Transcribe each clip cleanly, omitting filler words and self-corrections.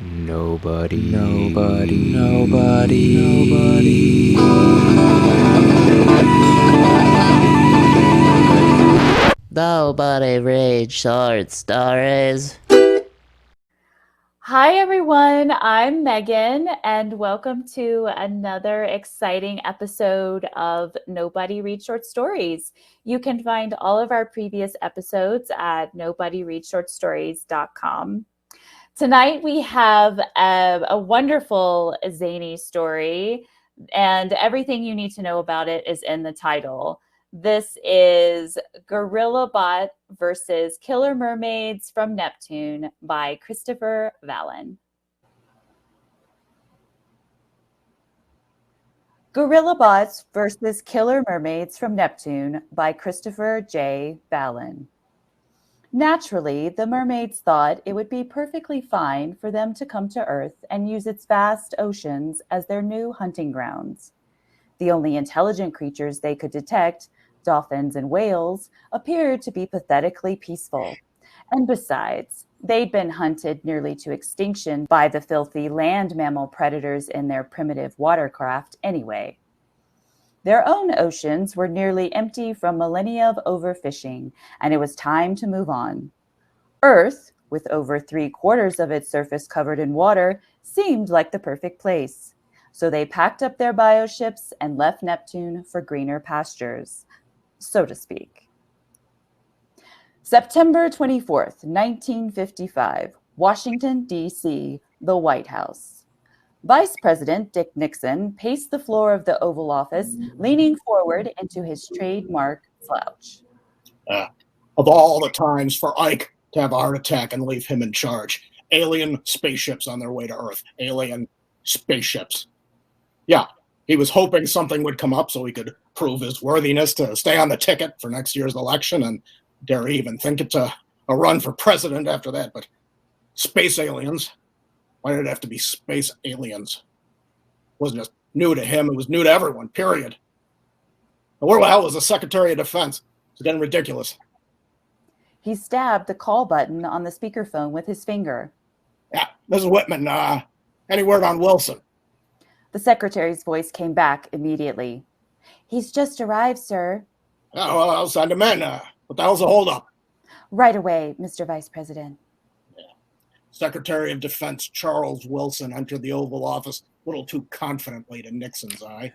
Nobody. Nobody reads short stories. Hi, everyone. I'm Megan, and welcome to another exciting episode of Nobody Reads Short Stories. You can find all of our previous episodes at nobodyreadsshortstories.com. Tonight, we have a wonderful zany story, and everything you need to know about it is in the title. This is Gorillabot versus Killer Mermaids from Neptune by Christopher Valin. Gorillabots versus Killer Mermaids from Neptune by Christopher J. Valin. Naturally, the mermaids thought it would be perfectly fine for them to come to Earth and use its vast oceans as their new hunting grounds. The only intelligent creatures they could detect, dolphins and whales, appeared to be pathetically peaceful. And besides, they'd been hunted nearly to extinction by the filthy land mammal predators in their primitive watercraft anyway. Their own oceans were nearly empty from millennia of overfishing, and it was time to move on. Earth, with over 3/4 of its surface covered in water, seemed like the perfect place. So they packed up their bioships and left Neptune for greener pastures, so to speak. September 24th, 1955, Washington, D.C., the White House. Vice President Dick Nixon paced the floor of the Oval Office, leaning forward into his trademark slouch. Of all the times for Ike to have a heart attack and leave him in charge. Alien spaceships on their way to Earth. Alien spaceships. Yeah, he was hoping something would come up so he could prove his worthiness to stay on the ticket for next year's election, and dare he even think it's a run for president after that. But space aliens, why did it have to be space aliens? It wasn't just new to him, it was new to everyone, period. And where the hell was the Secretary of Defense? It's getting ridiculous. He stabbed the call button on the speakerphone with his finger. Yeah, Mrs. Whitman, any word on Wilson? The secretary's voice came back immediately. He's just arrived, sir. Oh, well, I'll send him in. What the hell's the holdup? Right away, Mr. Vice President. Yeah. Secretary of Defense Charles Wilson entered the Oval Office a little too confidently to Nixon's eye.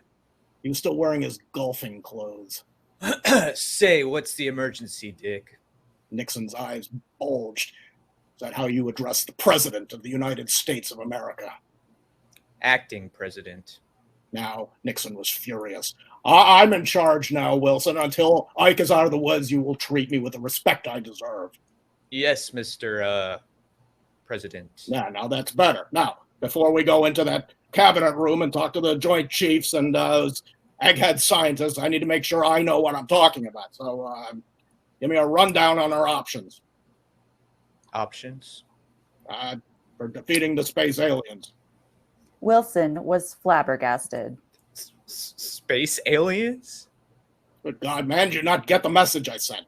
He was still wearing his golfing clothes. Say, what's the emergency, Dick? Nixon's eyes bulged. Is that how you address the President of the United States of America? Acting president. Now, Nixon was furious. I'm in charge now, Wilson. Until Ike is out of the woods, you will treat me with the respect I deserve. Yes, Mr. President. Yeah, now that's better. Now, before we go into that cabinet room and talk to the Joint Chiefs and those egghead scientists, I need to make sure I know what I'm talking about. So give me a rundown on our options. Options? For defeating the space aliens. Wilson was flabbergasted. Space aliens? Good God, man, did you not get the message I sent?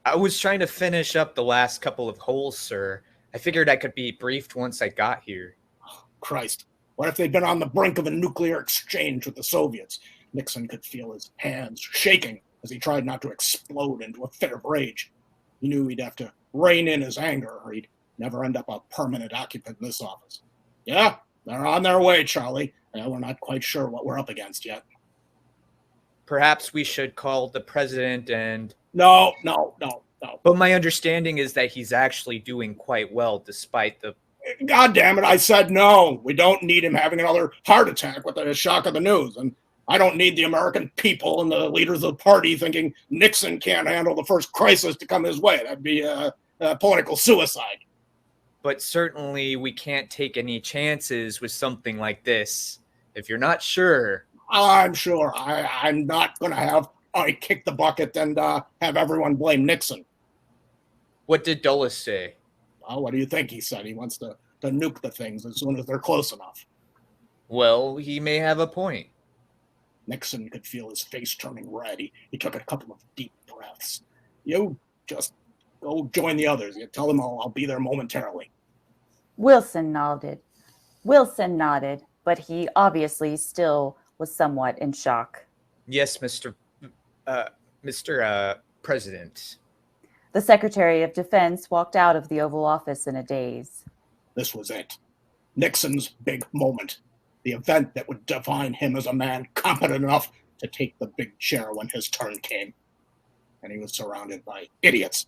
I was trying to finish up the last couple of holes, sir. I figured I could be briefed once I got here. Oh, Christ. What if they'd been on the brink of a nuclear exchange with the Soviets? Nixon could feel his hands shaking as he tried not to explode into a fit of rage. He knew he'd have to rein in his anger or he'd never end up a permanent occupant in this office. Yeah, they're on their way, Charlie. We're not quite sure what we're up against yet. Perhaps we should call the president and... No. But my understanding is that he's actually doing quite well despite the... God damn it, I said no. We don't need him having another heart attack with the shock of the news. And I don't need the American people and the leaders of the party thinking Nixon can't handle the first crisis to come his way. That'd be a political suicide. But certainly we can't take any chances with something like this. If you're not sure... I'm sure. I'm not going to have I kick the bucket and have everyone blame Nixon. What did Dulles say? Well, what do you think he said? He wants to nuke the things as soon as they're close enough. Well, he may have a point. Nixon could feel his face turning red. He took a couple of deep breaths. You just go join the others. You tell them I'll be there momentarily. Wilson nodded. But he obviously still was somewhat in shock. Yes, Mr. President. The Secretary of Defense walked out of the Oval Office in a daze. This was it. Nixon's big moment. The event that would define him as a man competent enough to take the big chair when his turn came. And he was surrounded by idiots.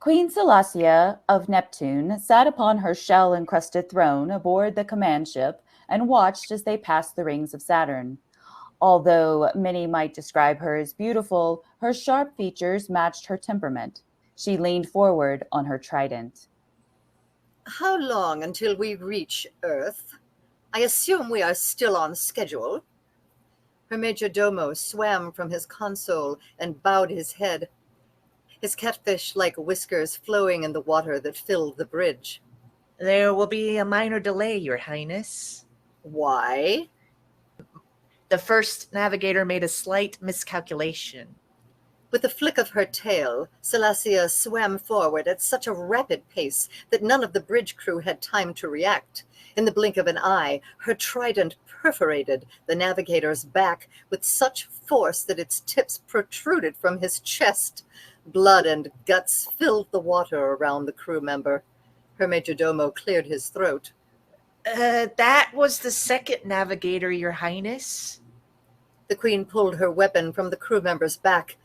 Queen Zelazny of Neptune sat upon her shell-encrusted throne aboard the command ship and watched as they passed the rings of Saturn. Although many might describe her as beautiful, her sharp features matched her temperament. She leaned forward on her trident. How long until we reach Earth? I assume we are still on schedule. Her majordomo swam from his console and bowed his head, his catfish-like whiskers flowing in the water that filled the bridge. There will be a minor delay, Your Highness. Why? The first navigator made a slight miscalculation. With a flick of her tail, Zelazny swam forward at such a rapid pace that none of the bridge crew had time to react. In the blink of an eye, her trident perforated the navigator's back with such force that its tips protruded from his chest. Blood and guts filled the water around the crew member. Her majordomo cleared his throat. That was the second navigator, Your Highness. The Queen pulled her weapon from the crew member's back,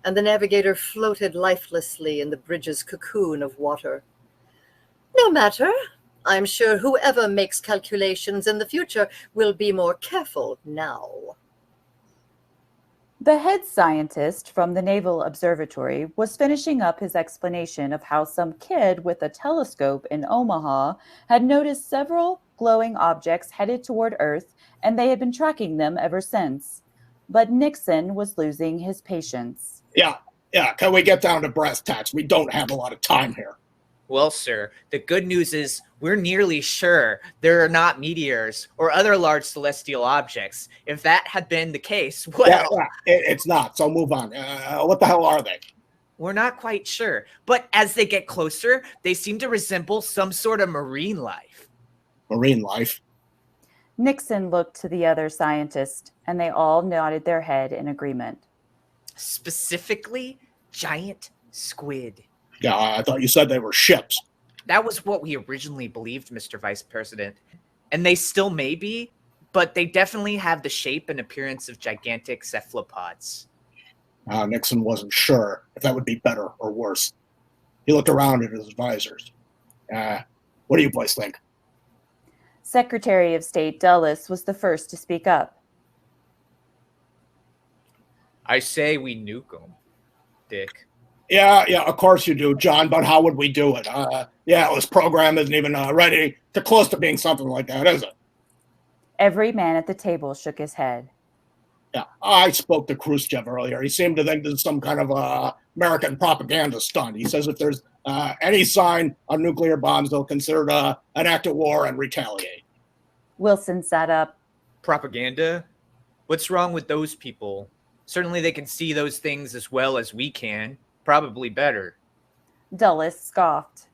and the navigator floated lifelessly in the bridge's cocoon of water. No matter. I'm sure whoever makes calculations in the future will be more careful now. The head scientist from the Naval Observatory was finishing up his explanation of how some kid with a telescope in Omaha had noticed several glowing objects headed toward Earth, and they had been tracking them ever since. But Nixon was losing his patience. Yeah, can we get down to brass tacks? We don't have a lot of time here. Well, sir, the good news is we're nearly sure there are not meteors or other large celestial objects. If that had been the case, well... It's not, so move on. What the hell are they? We're not quite sure, but as they get closer, they seem to resemble some sort of marine life. Marine life? Nixon looked to the other scientist, and they all nodded their head in agreement. Specifically, giant squid. Yeah, I thought you said they were ships. That was what we originally believed, Mr. Vice President. And they still may be, but they definitely have the shape and appearance of gigantic cephalopods. Nixon wasn't sure if that would be better or worse. He looked around at his advisors. What do you boys think? Secretary of State Dulles was the first to speak up. I say we nuke them, Dick. Yeah, of course you do, John, but how would we do it? This program isn't even ready to close to being something like that, is it? Every man at the table shook his head. Yeah, I spoke to Khrushchev earlier. He seemed to think this is some kind of American propaganda stunt. He says if there's any sign of nuclear bombs, they'll consider it an act of war and retaliate. Wilson sat up. Propaganda? What's wrong with those people? Certainly they can see those things as well as we can. Probably better. Dulles scoffed.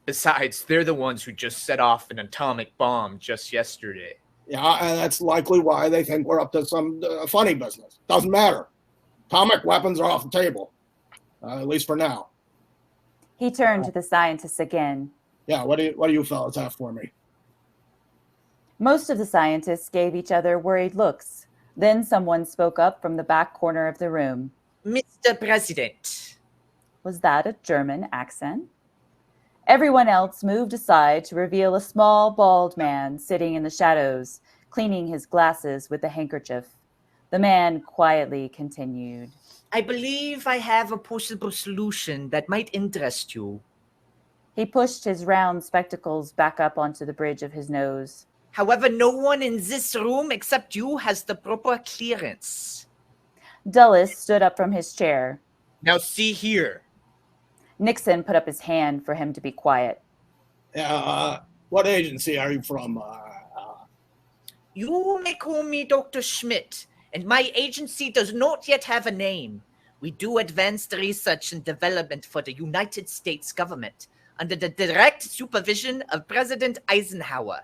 Besides, they're the ones who just set off an atomic bomb just yesterday. Yeah, and that's likely why they think we're up to some funny business. Doesn't matter. Atomic weapons are off the table, at least for now. He turned to the scientists again. Yeah, what do you fellas have for me? Most of the scientists gave each other worried looks. Then someone spoke up from the back corner of the room. Mr. President. Was that a German accent? Everyone else moved aside to reveal a small, bald man sitting in the shadows, cleaning his glasses with a handkerchief. The man quietly continued. I believe I have a possible solution that might interest you. He pushed his round spectacles back up onto the bridge of his nose. However, no one in this room except you has the proper clearance. Dulles stood up from his chair. Now see here. Nixon put up his hand for him to be quiet. What agency are you from? You may call me Dr. Schmidt, and my agency does not yet have a name. We do advanced research and development for the United States government under the direct supervision of President Eisenhower.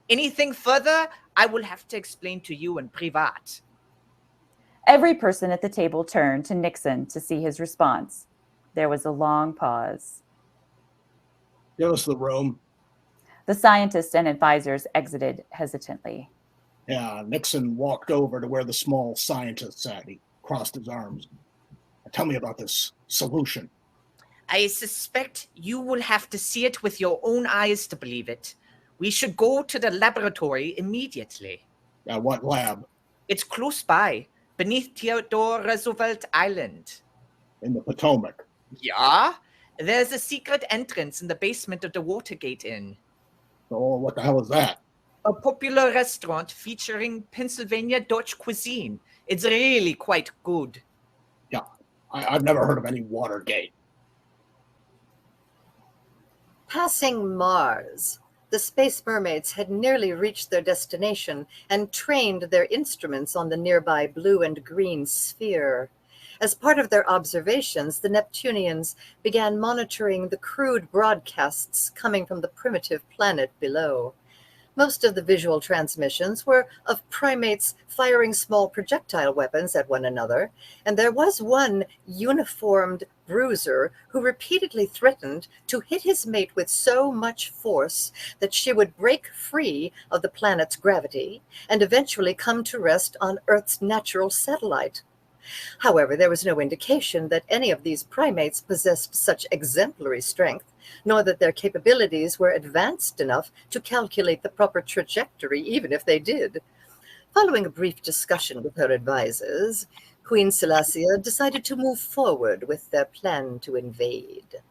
Anything further, I will have to explain to you in privat. Every person at the table turned to Nixon to see his response. There was a long pause. Give us the room. The scientists and advisors exited hesitantly. Yeah, Nixon walked over to where the small scientist sat. He crossed his arms. Tell me about this solution. I suspect you will have to see it with your own eyes to believe it. We should go to the laboratory immediately. What lab? It's close by, beneath Theodore Roosevelt Island. In the Potomac. Yeah? There's a secret entrance in the basement of the Watergate Inn. Oh, what the hell is that? A popular restaurant featuring Pennsylvania Dutch cuisine. It's really quite good. Yeah, I've never heard of any Watergate. Passing Mars, the Space Mermaids had nearly reached their destination and trained their instruments on the nearby blue and green sphere. As part of their observations, the Neptunians began monitoring the crude broadcasts coming from the primitive planet below. Most of the visual transmissions were of primates firing small projectile weapons at one another, and there was one uniformed bruiser who repeatedly threatened to hit his mate with so much force that she would break free of the planet's gravity and eventually come to rest on Earth's natural satellite. However, there was no indication that any of these primates possessed such exemplary strength, nor that their capabilities were advanced enough to calculate the proper trajectory, even if they did. Following a brief discussion with her advisors, Queen Selassie decided to move forward with their plan to invade.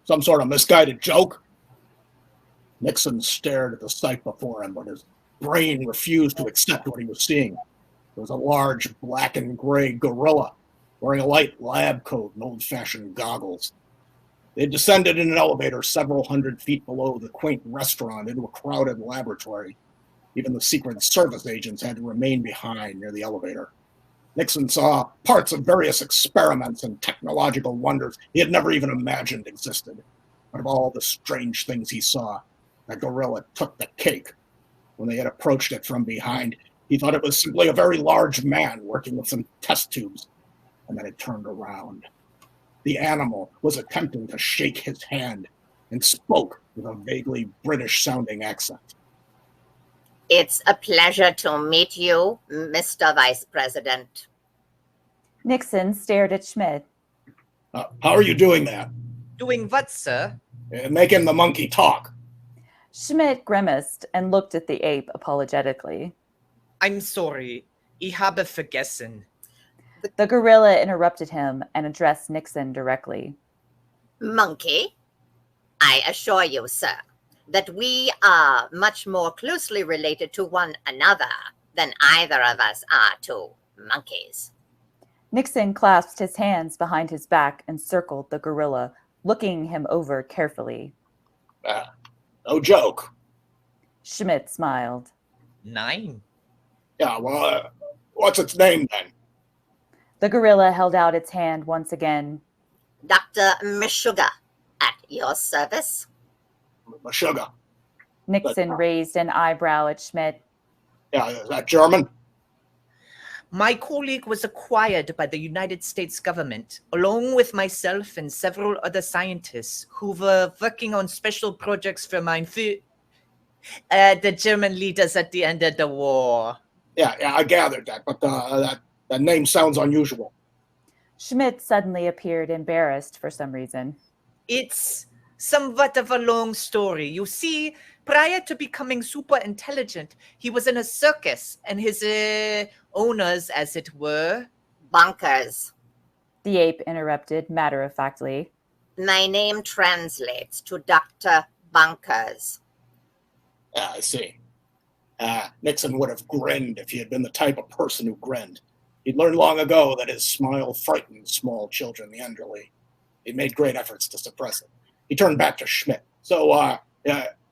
Some sort of misguided joke? Nixon stared at the sight before him, but his brain refused to accept what he was seeing. There was a large black and gray gorilla wearing a light lab coat and old-fashioned goggles. They had descended in an elevator several hundred feet below the quaint restaurant into a crowded laboratory. Even the Secret Service agents had to remain behind near the elevator. Nixon saw parts of various experiments and technological wonders he had never even imagined existed. But of all the strange things he saw, the gorilla took the cake. When they had approached it from behind, he thought it was simply a very large man working with some test tubes. And then it turned around. The animal was attempting to shake his hand and spoke with a vaguely British-sounding accent. It's a pleasure to meet you, Mr. Vice President. Nixon stared at Schmidt. How are you doing that? Doing what, sir? Making the monkey talk. Schmidt grimaced and looked at the ape apologetically. I'm sorry. Ich habe vergessen. The gorilla interrupted him and addressed Nixon directly. Monkey, I assure you, sir, that we are much more closely related to one another than either of us are to monkeys. Nixon clasped his hands behind his back and circled the gorilla, looking him over carefully. No joke. Schmidt smiled. 9. Yeah, well, what's its name then? The gorilla held out its hand once again. Dr. Meshuggah, at your service. Meshuggah. Nixon raised an eyebrow at Schmidt. Yeah, is that German? My colleague was acquired by the United States government, along with myself and several other scientists who were working on special projects for the German leaders at the end of the war. Yeah, I gathered that, but that name sounds unusual. Schmidt suddenly appeared embarrassed for some reason. It's somewhat of a long story. You see, prior to becoming super intelligent, he was in a circus, and his owners, as it were... Bonkers. The ape interrupted matter-of-factly. My name translates to Dr. Bonkers. I see. Nixon would have grinned if he had been the type of person who grinned. He'd learned long ago that his smile frightened small children elderly. He'd made great efforts to suppress it. He turned back to Schmidt. So,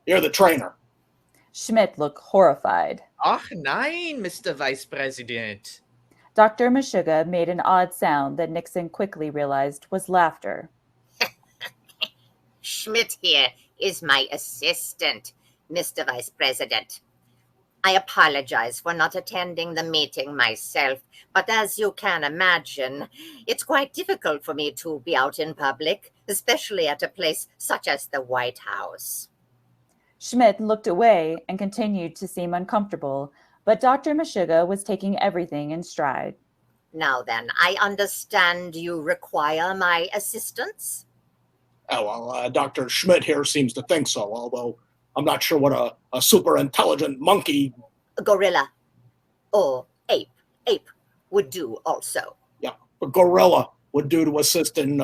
you're the trainer. Schmidt looked horrified. Ach nein, Mr. Vice President. Dr. Meshuggah made an odd sound that Nixon quickly realized was laughter. Schmidt here is my assistant, Mr. Vice President. I apologize for not attending the meeting myself, but as you can imagine, it's quite difficult for me to be out in public, especially at a place such as the White House. Schmidt looked away and continued to seem uncomfortable, but Dr. Meshuggah was taking everything in stride. Now then, I understand you require my assistance? Oh, well, Dr. Schmidt here seems to think so, although I'm not sure what a super intelligent monkey, Gorilla, or ape would do also. yeah, a gorilla would do to assist in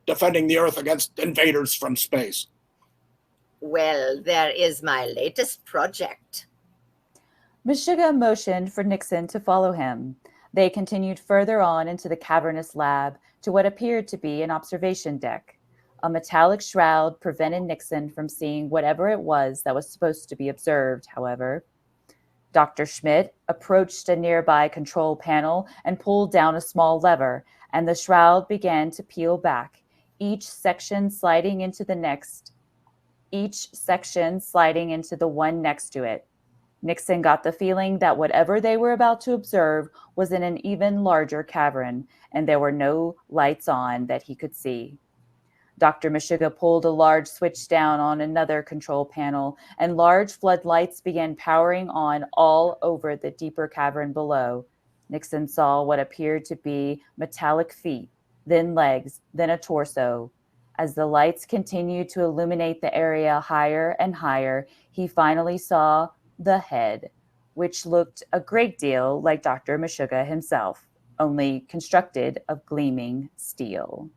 defending the Earth against invaders from space. Well, there is my latest project. Meshuggah motioned for Nixon to follow him. They continued further on into the cavernous lab to what appeared to be an observation deck. A metallic shroud prevented Nixon from seeing whatever it was that was supposed to be observed, however. Dr. Schmidt approached a nearby control panel and pulled down a small lever, and the shroud began to peel back, each section sliding into the one next to it. Nixon got the feeling that whatever they were about to observe was in an even larger cavern, and there were no lights on that he could see. Dr. Meshuggah pulled a large switch down on another control panel, and large floodlights began powering on all over the deeper cavern below. Nixon saw what appeared to be metallic feet, then legs, then a torso. As the lights continued to illuminate the area higher and higher, he finally saw the head, which looked a great deal like Dr. Meshuggah himself, only constructed of gleaming steel.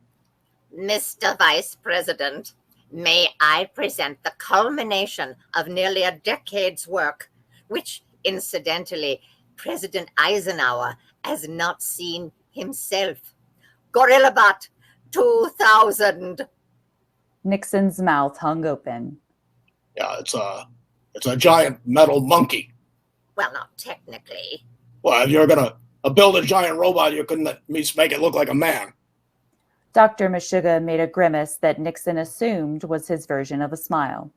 Mr. Vice President, may I present the culmination of nearly a decade's work, which, incidentally, President Eisenhower has not seen himself. Gorillabot 2000. Nixon's mouth hung open. Yeah, it's a giant metal monkey. Well, not technically. Well, if you're gonna build a giant robot, you couldn't at least make it look like a man. Dr. Meshuggah made a grimace that Nixon assumed was his version of a smile.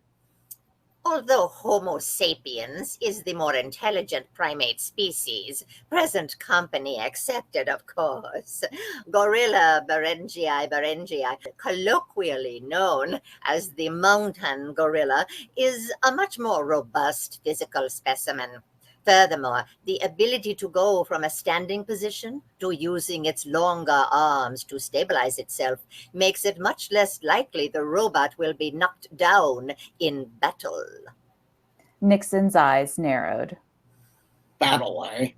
Although Homo sapiens is the more intelligent primate species, present company accepted, of course, Gorilla berengii, colloquially known as the mountain gorilla, is a much more robust physical specimen. Furthermore, the ability to go from a standing position to using its longer arms to stabilize itself makes it much less likely the robot will be knocked down in battle. Nixon's eyes narrowed. Battle, eh?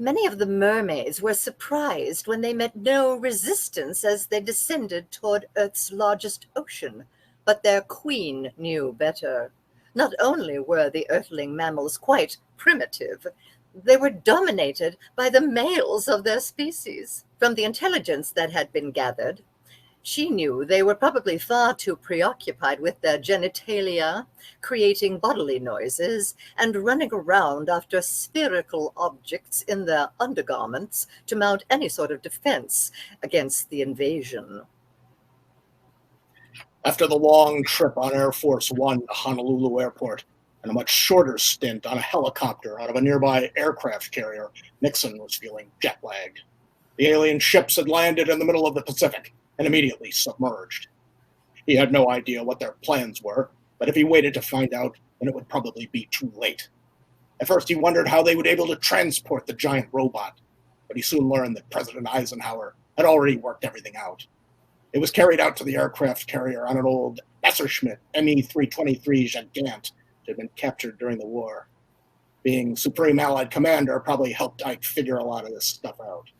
Many of the mermaids were surprised when they met no resistance as they descended toward Earth's largest ocean, but their queen knew better. Not only were the earthling mammals quite primitive, they were dominated by the males of their species. From the intelligence that had been gathered, she knew they were probably far too preoccupied with their genitalia, creating bodily noises, and running around after spherical objects in their undergarments to mount any sort of defense against the invasion. After the long trip on Air Force One to Honolulu Airport and a much shorter stint on a helicopter out of a nearby aircraft carrier, Nixon was feeling jet-lagged. The alien ships had landed in the middle of the Pacific and immediately submerged. He had no idea what their plans were, but if he waited to find out, then it would probably be too late. At first, he wondered how they would be able to transport the giant robot, but he soon learned that President Eisenhower had already worked everything out. It was carried out to the aircraft carrier on an old Messerschmitt Me-323 Gigant that had been captured during the war. Being Supreme Allied Commander probably helped Ike figure a lot of this stuff out.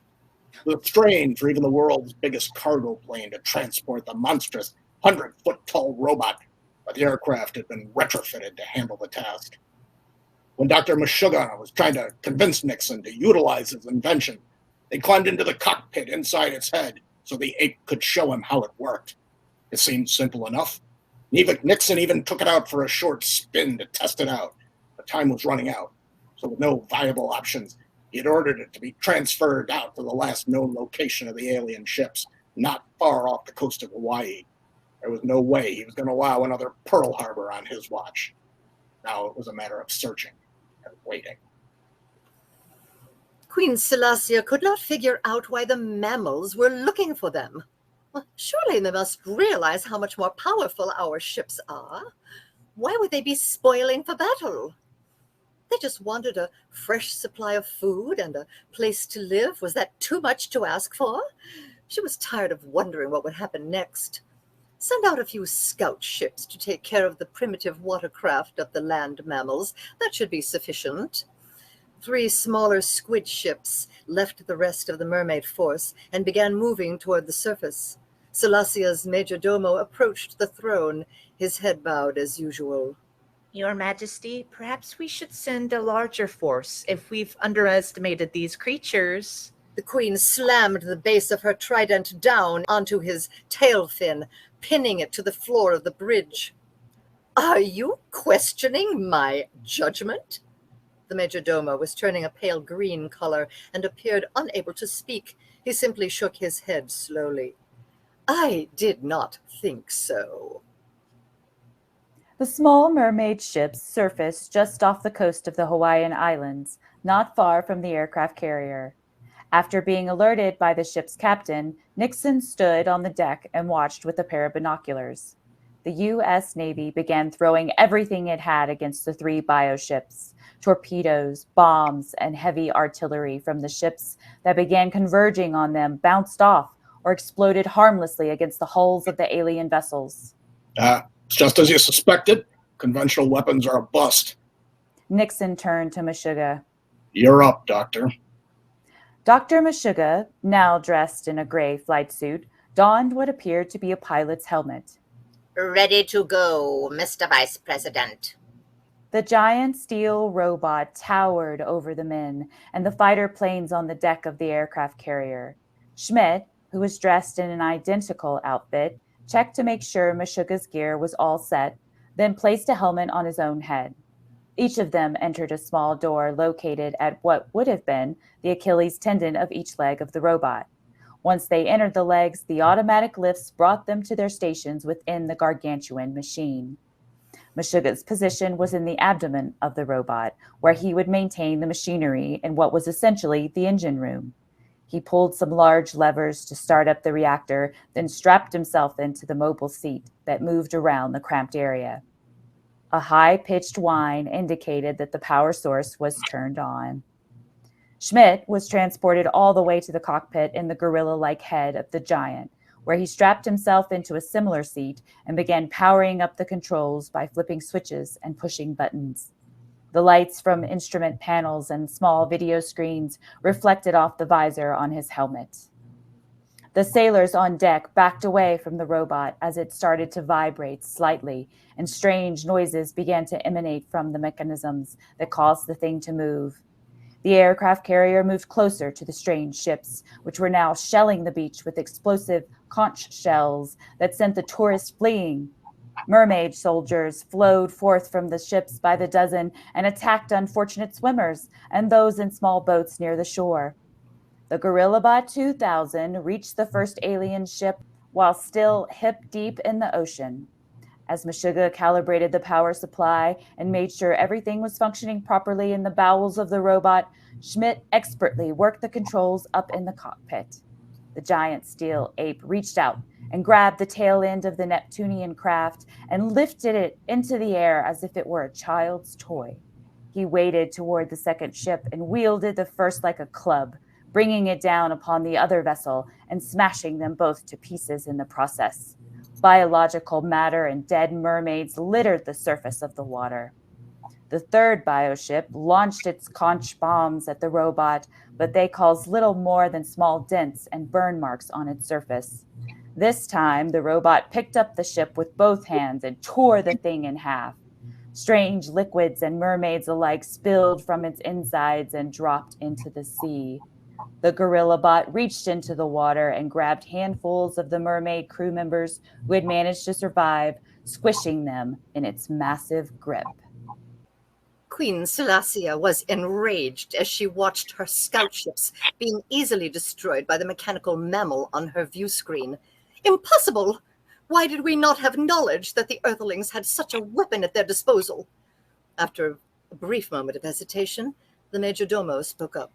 It was strange for even the world's biggest cargo plane to transport the monstrous 100-foot-tall robot, but the aircraft had been retrofitted to handle the task. When Dr. Meshuggah was trying to convince Nixon to utilize his invention, they climbed into the cockpit inside its head so the ape could show him how it worked. It seemed simple enough. Nixon even took it out for a short spin to test it out. But time was running out. So with no viable options, he had ordered it to be transferred out to the last known location of the alien ships, not far off the coast of Hawaii. There was no way he was going to allow another Pearl Harbor on his watch. Now it was a matter of searching and waiting. Queen Selassie could not figure out why the mammals were looking for them. Well, surely they must realize how much more powerful our ships are. Why would they be spoiling for battle? They just wanted a fresh supply of food and a place to live. Was that too much to ask for? She was tired of wondering what would happen next. Send out a few scout ships to take care of the primitive watercraft of the land mammals. That should be sufficient. 3 smaller squid ships left the rest of the mermaid force and began moving toward the surface. Selassia's majordomo approached the throne, his head bowed as usual. Your Majesty, perhaps we should send a larger force if we've underestimated these creatures. The queen slammed the base of her trident down onto his tail fin, pinning it to the floor of the bridge. Are you questioning my judgment? The majordomo was turning a pale green color and appeared unable to speak. He simply shook his head slowly. I did not think so. The small mermaid ships surfaced just off the coast of the Hawaiian Islands, not far from the aircraft carrier. After being alerted by the ship's captain, Nixon stood on the deck and watched with a pair of binoculars. The U.S. Navy began throwing everything it had against the 3 bioships. Torpedoes, bombs, and heavy artillery from the ships that began converging on them bounced off or exploded harmlessly against the hulls of the alien vessels. It's just as you suspected. Conventional weapons are a bust. Nixon turned to Meshuggah. You're up, Doctor. Dr. Meshuggah, now dressed in a gray flight suit, donned what appeared to be a pilot's helmet. Ready to go, Mr. Vice President. The giant steel robot towered over the men and the fighter planes on the deck of the aircraft carrier. Schmidt, who was dressed in an identical outfit, checked to make sure Meshuggah's gear was all set, then placed a helmet on his own head. Each of them entered a small door located at what would have been the Achilles tendon of each leg of the robot. Once they entered the legs, the automatic lifts brought them to their stations within the gargantuan machine. Meshuggah's position was in the abdomen of the robot, where he would maintain the machinery in what was essentially the engine room. He pulled some large levers to start up the reactor, then strapped himself into the mobile seat that moved around the cramped area. A high-pitched whine indicated that the power source was turned on. Schmidt was transported all the way to the cockpit in the gorilla-like head of the giant, where he strapped himself into a similar seat and began powering up the controls by flipping switches and pushing buttons. The lights from instrument panels and small video screens reflected off the visor on his helmet. The sailors on deck backed away from the robot as it started to vibrate slightly, and strange noises began to emanate from the mechanisms that caused the thing to move. The aircraft carrier moved closer to the strange ships, which were now shelling the beach with explosive conch shells that sent the tourists fleeing. Mermaid soldiers flowed forth from the ships by the dozen and attacked unfortunate swimmers and those in small boats near the shore. The Gorillabot 2000 reached the first alien ship while still hip-deep in the ocean. As Meshuggah calibrated the power supply and made sure everything was functioning properly in the bowels of the robot, Schmidt expertly worked the controls up in the cockpit. The giant steel ape reached out and grabbed the tail end of the Neptunian craft and lifted it into the air as if it were a child's toy. He waded toward the second ship and wielded the first like a club, bringing it down upon the other vessel and smashing them both to pieces in the process. Biological matter and dead mermaids littered the surface of the water. The third bioship launched its conch bombs at the robot, but they caused little more than small dents and burn marks on its surface. This time, the robot picked up the ship with both hands and tore the thing in half. Strange liquids and mermaids alike spilled from its insides and dropped into the sea. The Gorillabot reached into the water and grabbed handfuls of the mermaid crew members who had managed to survive, squishing them in its massive grip. Queen Selesnya was enraged as she watched her scout ships being easily destroyed by the mechanical mammal on her view screen. Impossible! Why did we not have knowledge that the Earthlings had such a weapon at their disposal? After a brief moment of hesitation, the Major Domo spoke up.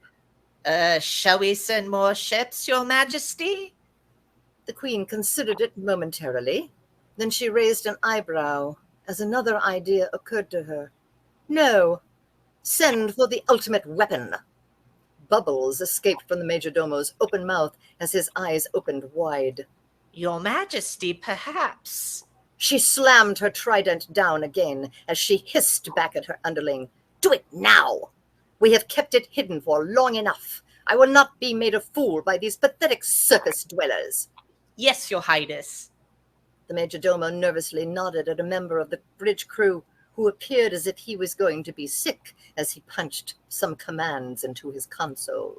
Shall we send more ships, Your Majesty? The Queen considered it momentarily. Then she raised an eyebrow as another idea occurred to her. No, send for the ultimate weapon. Bubbles escaped from the Majordomo's open mouth as his eyes opened wide. Your Majesty, perhaps. She slammed her trident down again as she hissed back at her underling. Do it now! We have kept it hidden for long enough. I will not be made a fool by these pathetic surface dwellers. Yes, Your Highness. The Majordomo nervously nodded at a member of the bridge crew who appeared as if he was going to be sick as he punched some commands into his console.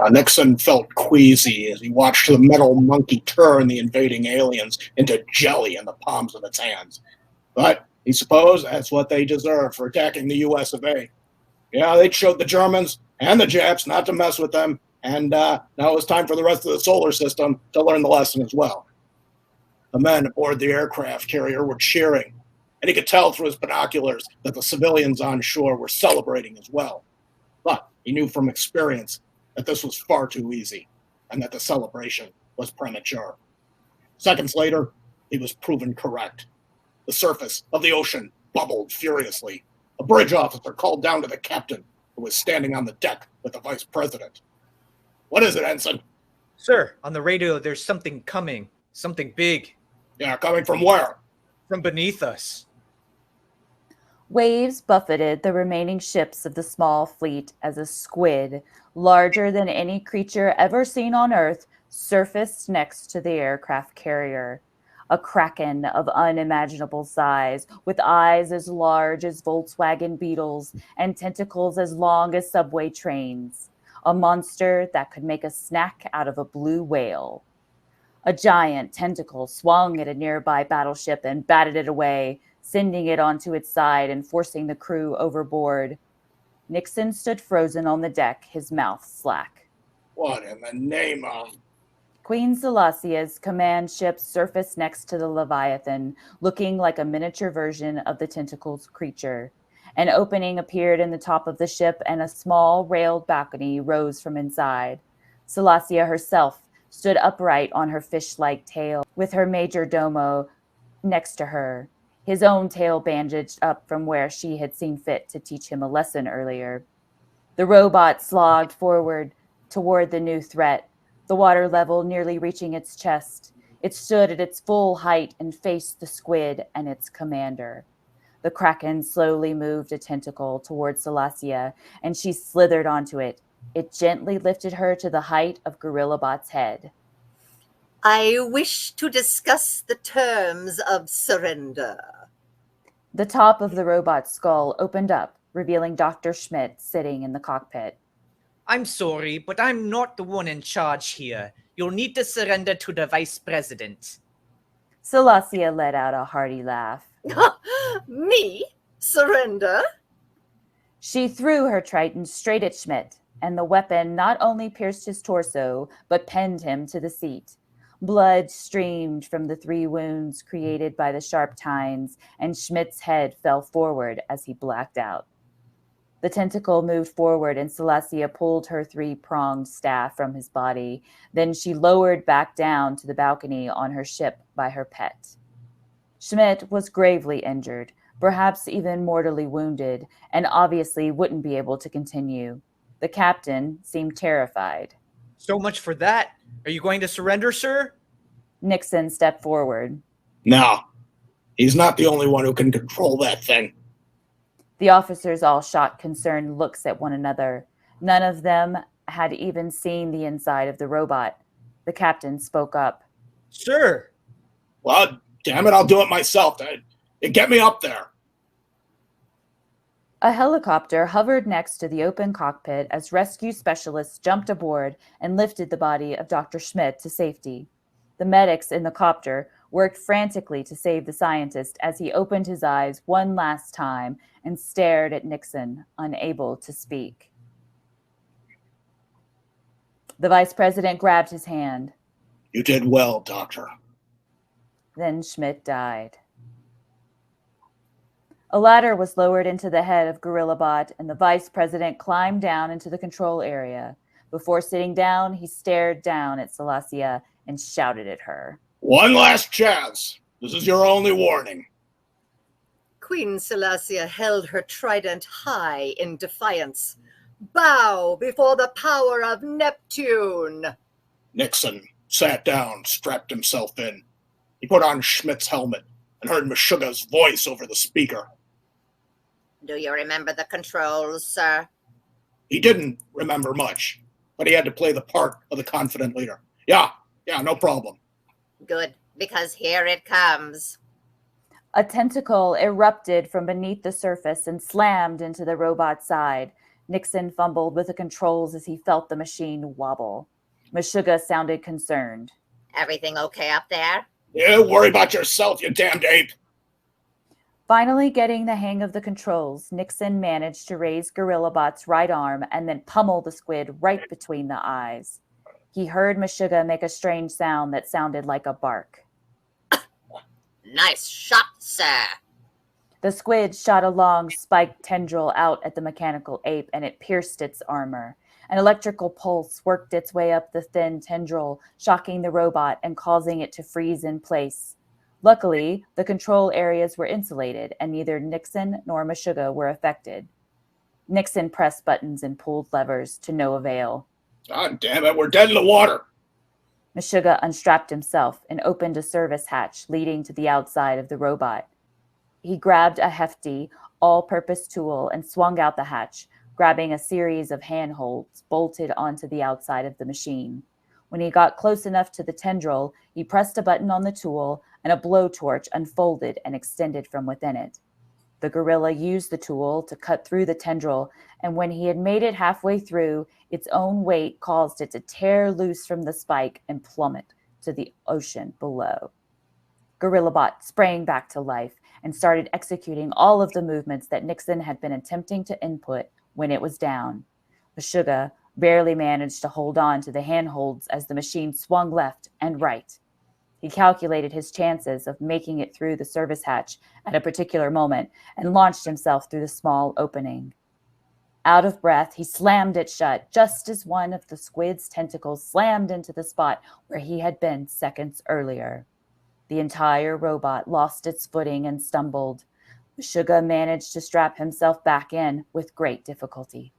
Nixon felt queasy as he watched the metal monkey turn the invading aliens into jelly in the palms of its hands. But he supposed that's what they deserve for attacking the US of A. Yeah, they showed the Germans and the Japs not to mess with them, and now it was time for the rest of the solar system to learn the lesson as well. The men aboard the aircraft carrier were cheering, and he could tell through his binoculars that the civilians on shore were celebrating as well. But he knew from experience that this was far too easy, and that the celebration was premature. Seconds later, he was proven correct. The surface of the ocean bubbled furiously. A bridge officer called down to the captain, who was standing on the deck with the vice president. What is it, Ensign? Sir, on the radio, there's something coming. Something big. Yeah, coming from where? From beneath us. Waves buffeted the remaining ships of the small fleet as a squid, larger than any creature ever seen on Earth, surfaced next to the aircraft carrier. A kraken of unimaginable size, with eyes as large as Volkswagen Beetles and tentacles as long as subway trains. A monster that could make a snack out of a blue whale. A giant tentacle swung at a nearby battleship and batted it away, sending it onto its side and forcing the crew overboard. Nixon stood frozen on the deck, his mouth slack. What in the name of... Queen Selesnya's command ship surfaced next to the Leviathan, looking like a miniature version of the tentacles creature. An opening appeared in the top of the ship, and a small railed balcony rose from inside. Selesnya herself stood upright on her fish-like tail, with her major domo next to her, his own tail bandaged up from where she had seen fit to teach him a lesson earlier. The robot slogged forward toward the new threat, the water level nearly reaching its chest. It stood at its full height and faced the squid and its commander. The kraken slowly moved a tentacle towards Selesnya, and she slithered onto it. It gently lifted her to the height of Gorillabot's head. I wish to discuss the terms of surrender. The top of the robot's skull opened up, revealing Dr. Schmidt sitting in the cockpit. I'm sorry, but I'm not the one in charge here. You'll need to surrender to the vice president. Selesnya let out a hearty laugh. Me? Surrender? She threw her trident straight at Schmidt, and the weapon not only pierced his torso, but pinned him to the seat. Blood streamed from the 3 wounds created by the sharp tines, and Schmidt's head fell forward as he blacked out. The tentacle moved forward, and Selesnya pulled her 3-pronged staff from his body. Then she lowered back down to the balcony on her ship by her pet. Schmidt was gravely injured, perhaps even mortally wounded, and obviously wouldn't be able to continue. The captain seemed terrified. So much for that. Are you going to surrender, sir? Nixon stepped forward. No, he's not the only one who can control that thing. The officers all shot concerned looks at one another. None of them had even seen the inside of the robot. The captain spoke up. Sir! Well, damn it, I'll do it myself. Get me up there. A helicopter hovered next to the open cockpit as rescue specialists jumped aboard and lifted the body of Dr. Schmidt to safety. The medics in the copter worked frantically to save the scientist as he opened his eyes one last time and stared at Nixon, unable to speak. The vice president grabbed his hand. You did well, Doctor. Then Schmidt died. A ladder was lowered into the head of Gorillabot, and the vice president climbed down into the control area. Before sitting down, he stared down at Zelazny and shouted at her. One last chance. This is your only warning. Queen Zelazny held her trident high in defiance. Bow before the power of Neptune! Nixon sat down, strapped himself in. He put on Schmidt's helmet and heard Meshuggah's voice over the speaker. Do you remember the controls, sir? He didn't remember much, but he had to play the part of the confident leader. Yeah, no problem. Good, because here it comes. A tentacle erupted from beneath the surface and slammed into the robot's side. Nixon fumbled with the controls as he felt the machine wobble. Meshuggah sounded concerned. Everything okay up there? Yeah, worry about yourself, you damned ape. Finally getting the hang of the controls, Nixon managed to raise Gorillabot's right arm and then pummel the squid right between the eyes. He heard Meshuggah make a strange sound that sounded like a bark. Nice shot, sir. The squid shot a long, spiked tendril out at the mechanical ape, and it pierced its armor. An electrical pulse worked its way up the thin tendril, shocking the robot and causing it to freeze in place. Luckily, the control areas were insulated, and neither Nixon nor Meshuggah were affected. Nixon pressed buttons and pulled levers to no avail. God damn it, we're dead in the water. Meshuggah unstrapped himself and opened a service hatch leading to the outside of the robot. He grabbed a hefty, all-purpose tool and swung out the hatch, grabbing a series of handholds bolted onto the outside of the machine. When he got close enough to the tendril, he pressed a button on the tool and a blowtorch unfolded and extended from within it. The gorilla used the tool to cut through the tendril, and when he had made it halfway through, its own weight caused it to tear loose from the spike and plummet to the ocean below. Gorillabot sprang back to life and started executing all of the movements that Nixon had been attempting to input when it was down. Meshuggah barely managed to hold on to the handholds as the machine swung left and right. He calculated his chances of making it through the service hatch at a particular moment and launched himself through the small opening. Out of breath, he slammed it shut just as one of the squid's tentacles slammed into the spot where he had been seconds earlier. The entire robot lost its footing and stumbled. Meshuggah managed to strap himself back in with great difficulty.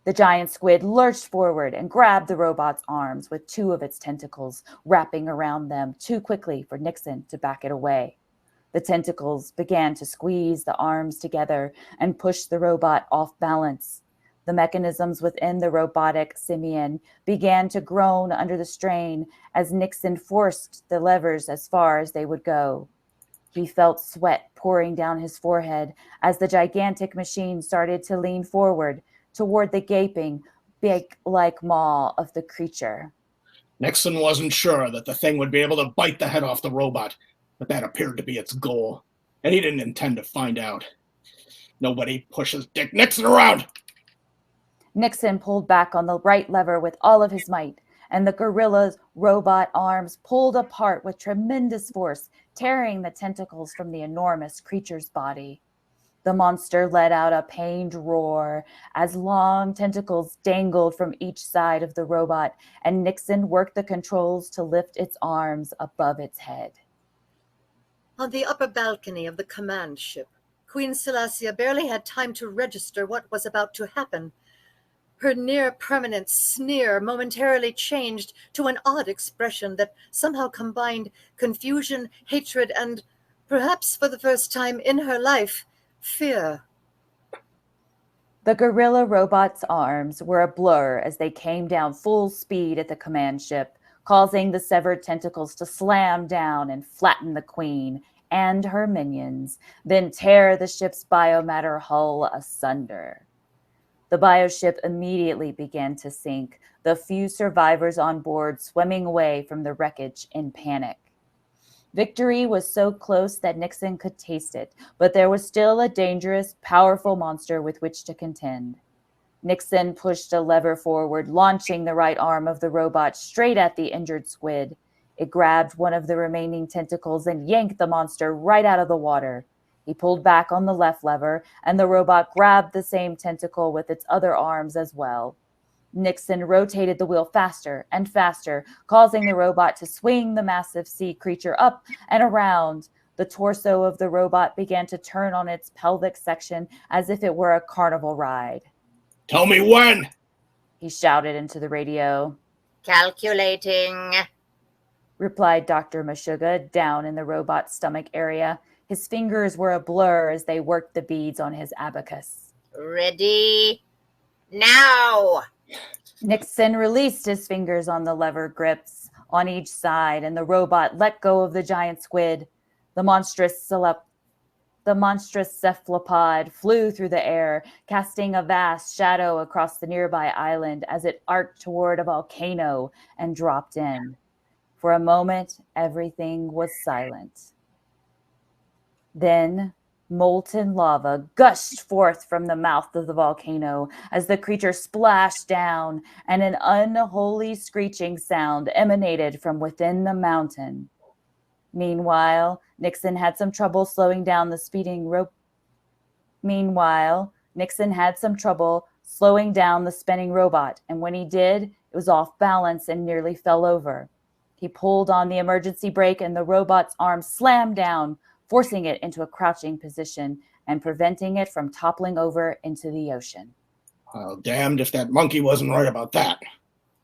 The giant squid lurched forward and grabbed the robot's arms with two of its tentacles wrapping around them too quickly for Nixon to back it away. The tentacles began to squeeze the arms together and push the robot off balance. The mechanisms within the robotic simian began to groan under the strain as Nixon forced the levers as far as they would go. He felt sweat pouring down his forehead as the gigantic machine started to lean forward toward the gaping, big-like maw of the creature. Nixon wasn't sure that the thing would be able to bite the head off the robot, but that appeared to be its goal, and he didn't intend to find out. Nobody pushes Dick Nixon around! Nixon pulled back on the right lever with all of his might, and the gorilla's robot arms pulled apart with tremendous force, tearing the tentacles from the enormous creature's body. The monster let out a pained roar as long tentacles dangled from each side of the robot, and Nixon worked the controls to lift its arms above its head. On the upper balcony of the command ship, Queen Zelazny barely had time to register what was about to happen. Her near-permanent sneer momentarily changed to an odd expression that somehow combined confusion, hatred, and, perhaps for the first time in her life, fear. The gorilla robot's arms were a blur as they came down full speed at the command ship, causing the severed tentacles to slam down and flatten the queen and her minions, then tear the ship's biomatter hull asunder. The bioship immediately began to sink, the few survivors on board swimming away from the wreckage in panic. Victory was so close that Nixon could taste it, but there was still a dangerous, powerful monster with which to contend. Nixon pushed a lever forward, launching the right arm of the robot straight at the injured squid. It grabbed one of the remaining tentacles and yanked the monster right out of the water. He pulled back on the left lever, and the robot grabbed the same tentacle with its other arms as well. Nixon rotated the wheel faster and faster, causing the robot to swing the massive sea creature up and around. The torso of the robot began to turn on its pelvic section as if it were a carnival ride. Tell me when! He shouted into the radio. Calculating. Replied Dr. Meshuggah down in the robot's stomach area. His fingers were a blur as they worked the beads on his abacus. Ready? Now! Nixon released his fingers on the lever grips on each side, and the robot let go of the giant squid. The monstrous cephalopod flew through the air, casting a vast shadow across the nearby island as it arced toward a volcano and dropped in. For a moment, everything was silent. Then molten lava gushed forth from the mouth of the volcano as the creature splashed down, and an unholy screeching sound emanated from within the mountain. Meanwhile, Nixon had some trouble slowing down the spinning robot, and when he did, it was off balance and nearly fell over. He pulled on the emergency brake, and the robot's arm slammed down, forcing it into a crouching position and preventing it from toppling over into the ocean. Well, damned if that monkey wasn't right about that.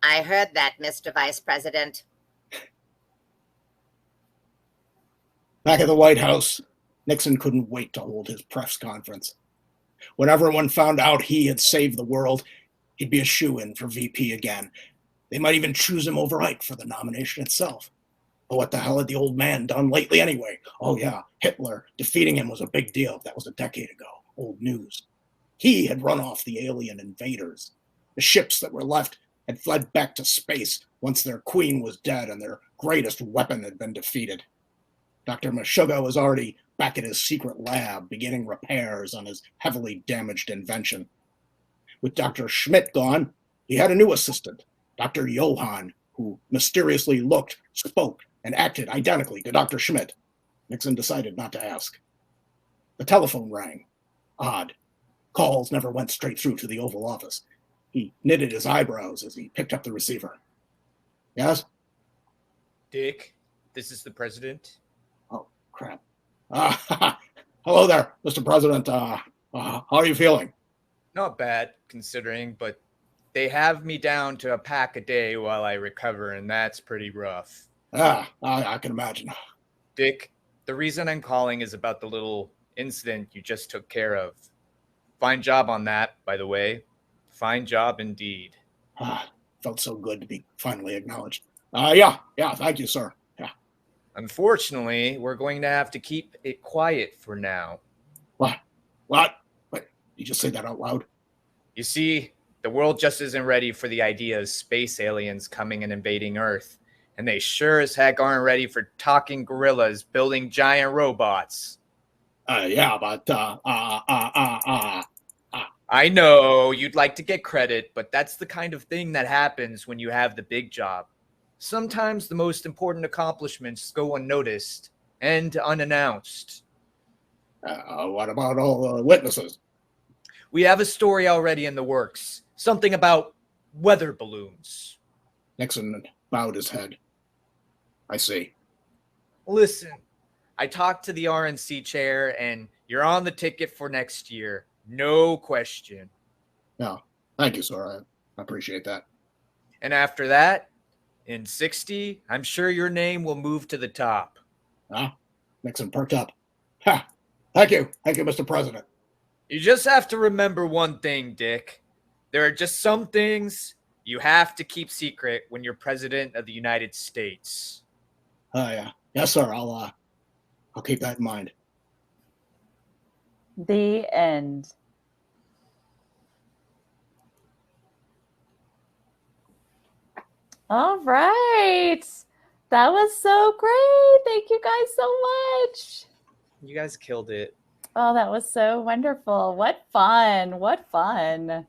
I heard that, Mr. Vice President. Back at the White House, Nixon couldn't wait to hold his press conference. When everyone found out he had saved the world, he'd be a shoo-in for VP again. They might even choose him over Ike for the nomination itself. But what the hell had the old man done lately anyway? Oh yeah, Hitler. Defeating him was a big deal. That was a decade ago. Old news. He had run off the alien invaders. The ships that were left had fled back to space once their queen was dead and their greatest weapon had been defeated. Dr. Meshuggah was already back at his secret lab beginning repairs on his heavily damaged invention. With Dr. Schmidt gone, he had a new assistant, Dr. Johann, who mysteriously looked, spoke, and acted identically to Dr. Schmidt. Nixon decided not to ask. The telephone rang. Odd. Calls never went straight through to the Oval Office. He knitted his eyebrows as he picked up the receiver. Yes? Dick, this is the president. Oh, crap. Hello there, Mr. President. How are you feeling? Not bad, considering, but they have me down to a pack a day while I recover, and that's pretty rough. I can imagine. Dick, the reason I'm calling is about the little incident you just took care of. Fine job on that, by the way. Fine job indeed. Felt so good to be finally acknowledged. Yeah, thank you, sir. Yeah. Unfortunately, we're going to have to keep it quiet for now. What? Wait, you just say that out loud? You see, the world just isn't ready for the idea of space aliens coming and invading Earth. And they sure as heck aren't ready for talking gorillas building giant robots. Yeah, but, I know you'd like to get credit, but that's the kind of thing that happens when you have the big job. Sometimes the most important accomplishments go unnoticed and unannounced. What about all the witnesses? We have a story already in the works. Something about weather balloons. Nixon bowed his head. I see. Listen, I talked to the RNC chair, and you're on the ticket for next year. No question. Yeah, thank you, sir. I appreciate that. And after that, in 60, I'm sure your name will move to the top. Nixon perked up. Ha! Thank you, Mr. President. You just have to remember one thing, Dick. There are just some things you have to keep secret when you're president of the United States. Yeah. Yes, sir. I'll keep that in mind. The end. All right. That was so great. Thank you guys so much. You guys killed it. Oh, that was so wonderful. What fun. What fun.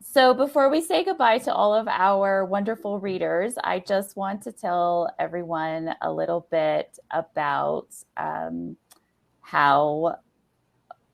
So before we say goodbye to all of our wonderful readers, I just want to tell everyone a little bit about how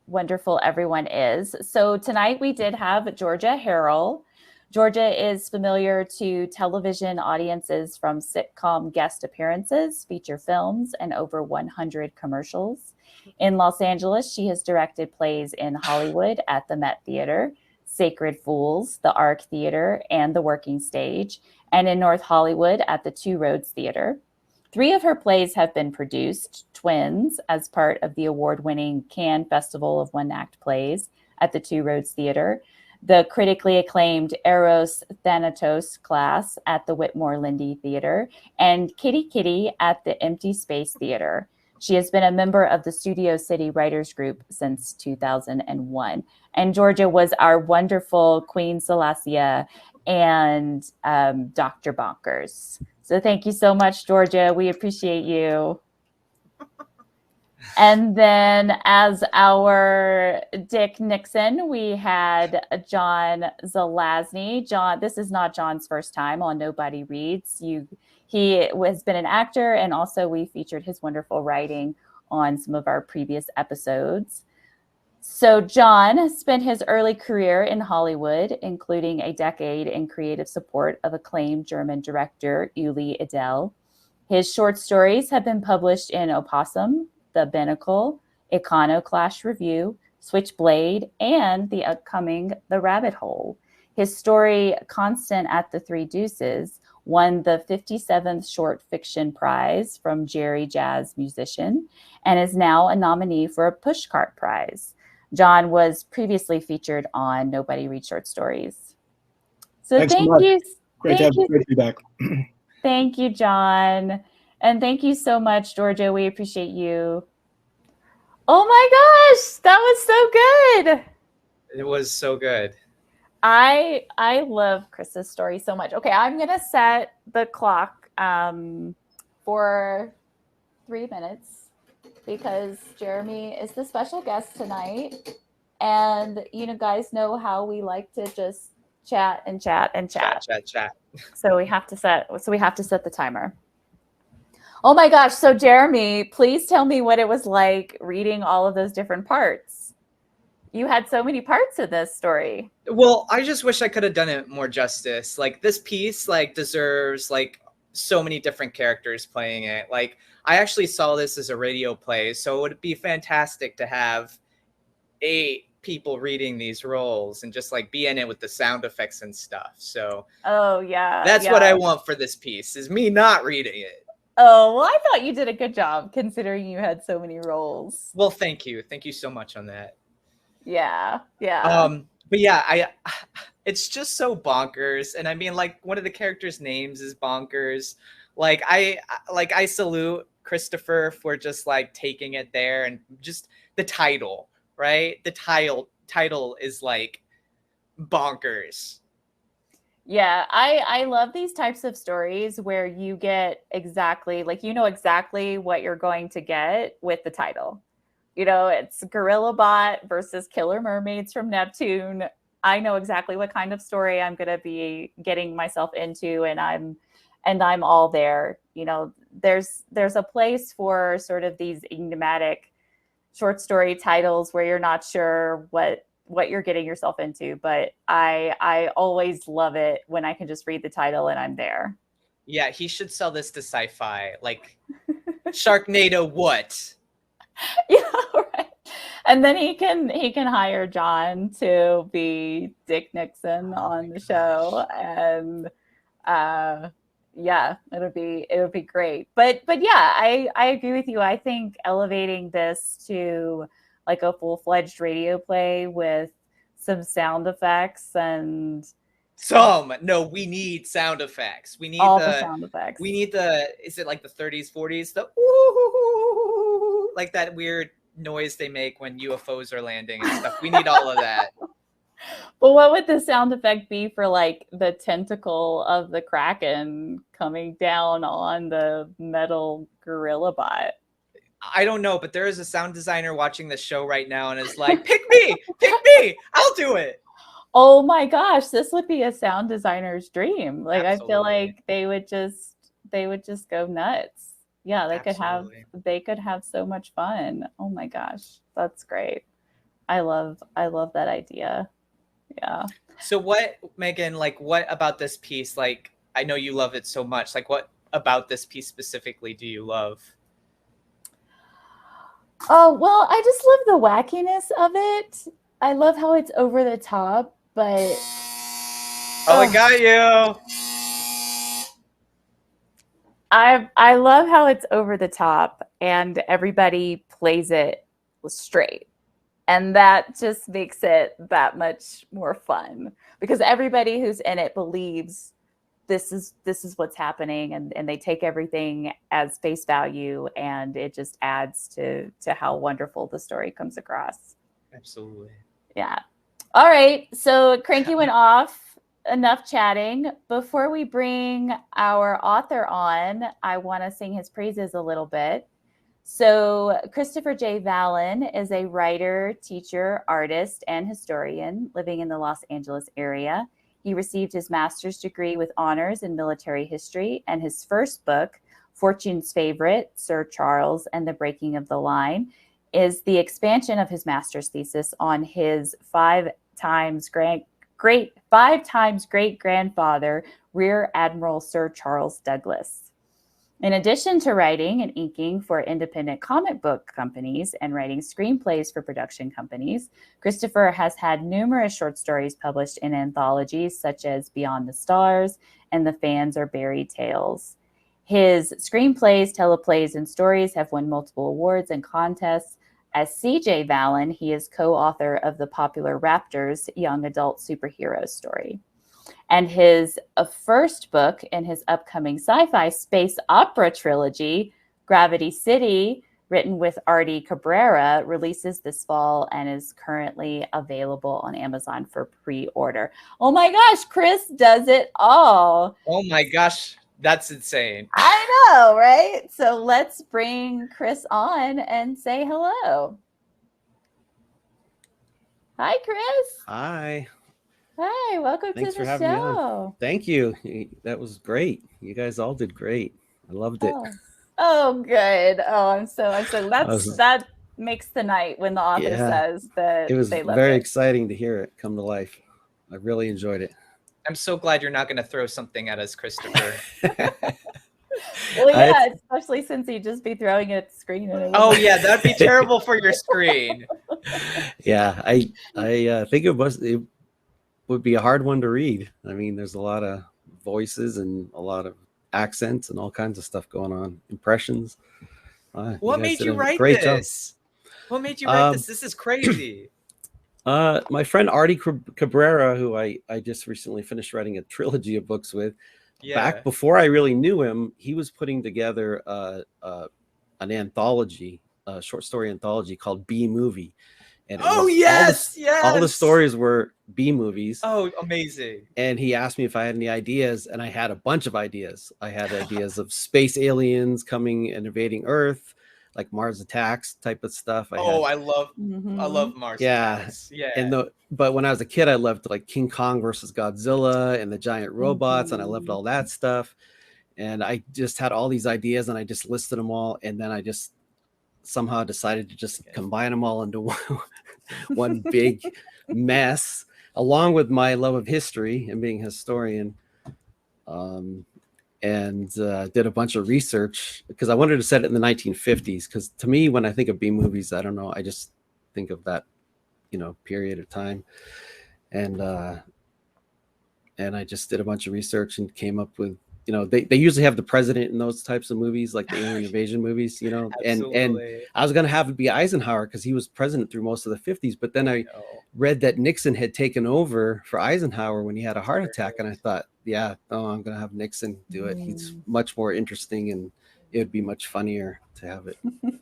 wonderful everyone is. So tonight we did have Georgia Harrell. Georgia is familiar to television audiences from sitcom guest appearances, feature films, and over 100 commercials. In Los Angeles, she has directed plays in Hollywood at the Met Theater, Sacred Fools, the Arc Theater, and the Working Stage, and in North Hollywood at the Two Roads Theater. 3 of her plays have been produced, Twins, as part of the award-winning Cannes Festival of One-Act Plays at the Two Roads Theater, the critically acclaimed Eros Thanatos class at the Whitmore Lindy Theater, and Kitty Kitty at the Empty Space Theater. She has been a member of the Studio City Writers Group since 2001. And Georgia was our wonderful Queen Celestia and Dr. Bonkers. So thank you so much, Georgia. We appreciate you. And then as our Dick Nixon, we had John Zelazny. John, this is not John's first time on Nobody Reads. He has been an actor, and also we featured his wonderful writing on some of our previous episodes. So John spent his early career in Hollywood, including a decade in creative support of acclaimed German director Uli Edel. His short stories have been published in Opossum, The Binnacle, Iconoclash Review, Switchblade, and the upcoming The Rabbit Hole. His story, Constant at the Three Deuces, won the 57th Short Fiction Prize from Jerry Jazz Musician and is now a nominee for a Pushcart Prize. John was previously featured on Nobody Reads Short Stories. So Thanks so thank much. you. Great Thank to you. have you back. Thank you, John. And thank you so much, Georgia. We appreciate you. Oh my gosh, that was so good. It was so good. I love Chris's story so much. Okay, I'm going to set the clock for 3 minutes because Jeremy is the special guest tonight. And you guys know how we like to just chat and chat and chat. Chat. So we have to set the timer. Oh my gosh. So Jeremy, please tell me what it was like reading all of those different parts. You had so many parts of this story. Well, I just wish I could have done it more justice. Like this piece deserves so many different characters playing it. Like I actually saw this as a radio play, so it would be fantastic to have 8 people reading these roles and just be in it with the sound effects and stuff. So that's what I want for this piece, is me not reading it. Oh, well, I thought you did a good job considering you had so many roles. Well, thank you so much on that. Yeah. But yeah, it's just so bonkers. And I mean, one of the characters' names is bonkers. I salute Christopher for just taking it there, and just the title, right? The title is bonkers. Yeah, I love these types of stories where you get exactly exactly what you're going to get with the title. It's Gorillabot versus Killer Mermaids from Neptune. I know exactly what kind of story I'm going to be getting myself into, and I'm all there. There's a place for sort of these enigmatic short story titles where you're not sure what you're getting yourself into, but I always love it when I can just read the title and I'm there. Yeah, he should sell this to Sci-Fi. Sharknado what? Yeah, right. And then he can hire John to be Dick Nixon on the show, and it'll be great. But yeah, I agree with you. I think elevating this to a full-fledged radio play with some sound effects and we need sound effects. We need all the sound effects. We need is it the 30s, 40s, the ooh, that weird noise they make when UFOs are landing and stuff. We need all of that. But what would the sound effect be for like the tentacle of the Kraken coming down on the metal Gorillabot? I don't know, but there is a sound designer watching this show right now and is like, pick me, I'll do it. Oh my gosh, this would be a sound designer's dream. Like Absolutely. I feel like they would just go nuts. Yeah, Absolutely. they could have so much fun. Oh my gosh, that's great. I love that idea. Yeah. So what, Megan, like what about this piece? Like, I know you love it so much. Like what about this piece specifically do you love? Oh, well, I just love the wackiness of it. I love how it's over the top, but Oh, I got you. I love how it's over the top and everybody plays it straight. And that just makes it that much more fun because everybody who's in it believes this is what's happening, and they take everything as face value, and it just adds to how wonderful the story comes across. Absolutely. Yeah. All right. So Cranky went off. Enough chatting. Before we bring our author on, I want to sing his praises a little bit. So Christopher J. Valin is a writer, teacher, artist, and historian living in the Los Angeles area. He received his master's degree with honors in military history, and his first book, Fortune's Favorite, Sir Charles and the Breaking of the Line, is the expansion of his master's thesis on his five times great-grandfather, Rear Admiral Sir Charles Douglas. In addition to writing and inking for independent comic book companies and writing screenplays for production companies, Christopher has had numerous short stories published in anthologies such as Beyond the Stars and The Fans Are Buried Tales. His screenplays, teleplays, and stories have won multiple awards and contests. As C.J. Valin, he is co-author of the popular Raptors young adult superhero story. And his first book in his upcoming sci-fi space opera trilogy, Gravity City, written with Artie Cabrera, releases this fall and is currently available on Amazon for pre-order. Oh my gosh, Chris does it all. Oh my gosh, that's insane. I know, right? So let's bring Chris on and say hello. Hi, Chris. Hi. Hi, welcome Thanks to for the having me on. show. Thank you. That was great. You guys all did great. I loved it. Oh, good. Oh, I'm so that makes the night when the author says that it was they loved very it. exciting to hear it come to life. I really enjoyed it. I'm so glad you're not going to throw something at us, Christopher. Well, yeah, especially since he'd just be throwing it at the screen. Oh yeah, that'd be terrible for your screen. Yeah, I think it would be a hard one to read. I mean, there's a lot of voices and a lot of accents and all kinds of stuff going on. Impressions. What made you write this? What made you write this? This is crazy. My friend Artie Cabrera, who I just recently finished writing a trilogy of books with. Yeah. Back before I really knew him, he was putting together an anthology, a short story anthology called B Movie. And all the stories were B movies. Oh, amazing. And he asked me if I had any ideas, and I had a bunch of ideas. I had ideas of space aliens coming and invading Earth, like Mars Attacks type of stuff. I love Mars Attacks. Yeah. But when I was a kid, I loved like King Kong versus Godzilla and the giant robots, and I loved all that stuff. And I just had all these ideas, and I just listed them all, and then I just somehow decided to just combine them all into one big mess, along with my love of history and being a historian. And did a bunch of research because I wanted to set it in the 1950s. Because to me, when I think of B movies, I don't know, I just think of that, period of time. And I just did a bunch of research and came up with, they usually have the president in those types of movies, like the alien invasion movies, and I was going to have it be Eisenhower because he was president through most of the 50s. But then I read that Nixon had taken over for Eisenhower when he had a heart attack. And I thought, I'm going to have Nixon do it. He's much more interesting, and it would be much funnier to have it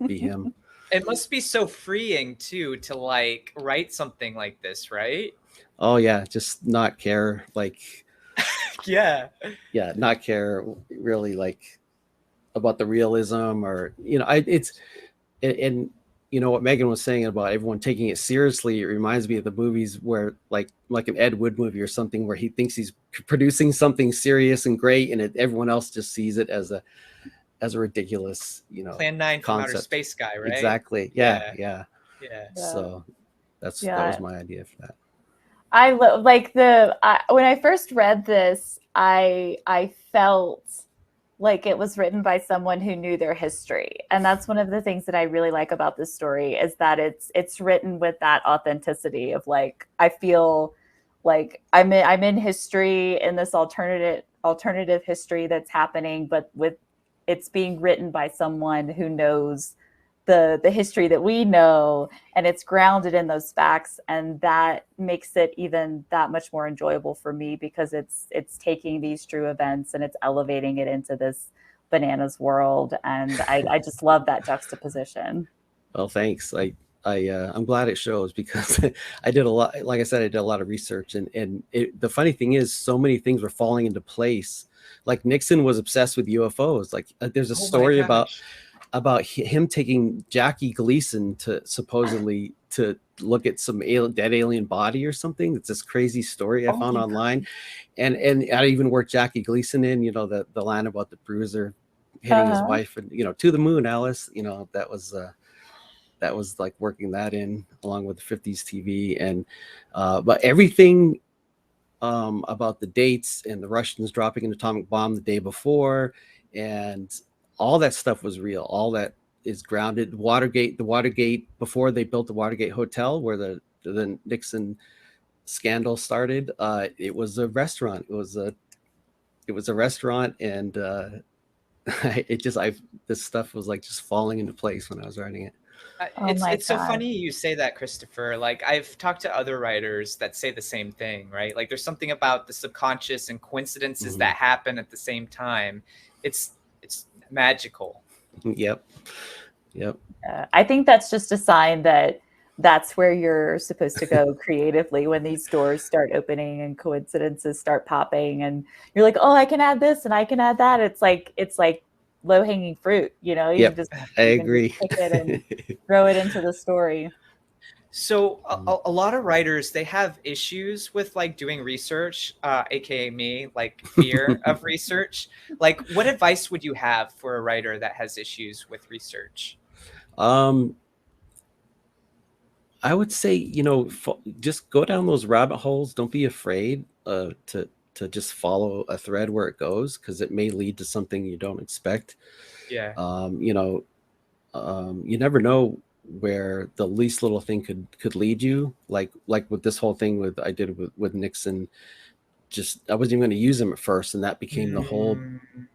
be him. It must be so freeing too, to like write something like this, right? Oh yeah, just not care, like Yeah. not care really, like about the realism, or and what Megan was saying about everyone taking it seriously. It reminds me of the movies where like an Ed Wood movie or something, where he thinks he's producing something serious and great, and everyone else just sees it as a ridiculous, Plan 9 from Outer concept. Space guy, right? Exactly. Yeah. Yeah. So that was my idea for that. I when I first read this, I felt like it was written by someone who knew their history, and that's one of the things that I really like about this story, is that it's written with that authenticity of like, I feel like I'm in history, in this alternative history that's happening, but with it's being written by someone who knows the history that we know, and it's grounded in those facts, and that makes it even that much more enjoyable for me, because it's taking these true events and it's elevating it into this bananas world, and I just love that juxtaposition. Well, thanks. I'm glad it shows, because I did a lot. Like I said, I did a lot of research, and the funny thing is, so many things were falling into place. Like Nixon was obsessed with UFOs. Like there's a story about him taking Jackie Gleason to supposedly to look at some dead alien body or something. It's this crazy story I found online. And I even worked Jackie Gleason in, the line about the bruiser hitting his wife, and, to the moon, Alice, that was like working that in along with the 50s TV. And, but everything about the dates and the Russians dropping an atomic bomb the day before, and all that stuff was real. All that is grounded. The Watergate, before they built the Watergate Hotel, where the Nixon scandal started, it was a restaurant. It was a restaurant, and this stuff was like just falling into place when I was writing it. It's so funny you say that, Christopher. Like, I've talked to other writers that say the same thing, right? Like, there's something about the subconscious and coincidences that happen at the same time. It's magical. Yep. I think that's just a sign that that's where you're supposed to go creatively, when these doors start opening and coincidences start popping, and you're like, oh, I can add this and I can add that. It's like low-hanging fruit, you I agree. Just pick it and throw it into the story. So a lot of writers, they have issues with like doing research, aka me, like fear of research. Like, what advice would you have for a writer that has issues with research? I would say, just go down those rabbit holes. Don't be afraid to just follow a thread where it goes, because it may lead to something you don't expect. Yeah. You never know where the least little thing could lead you. Like with this whole thing I did with Nixon. Just, I wasn't even going to use him at first, and that became the whole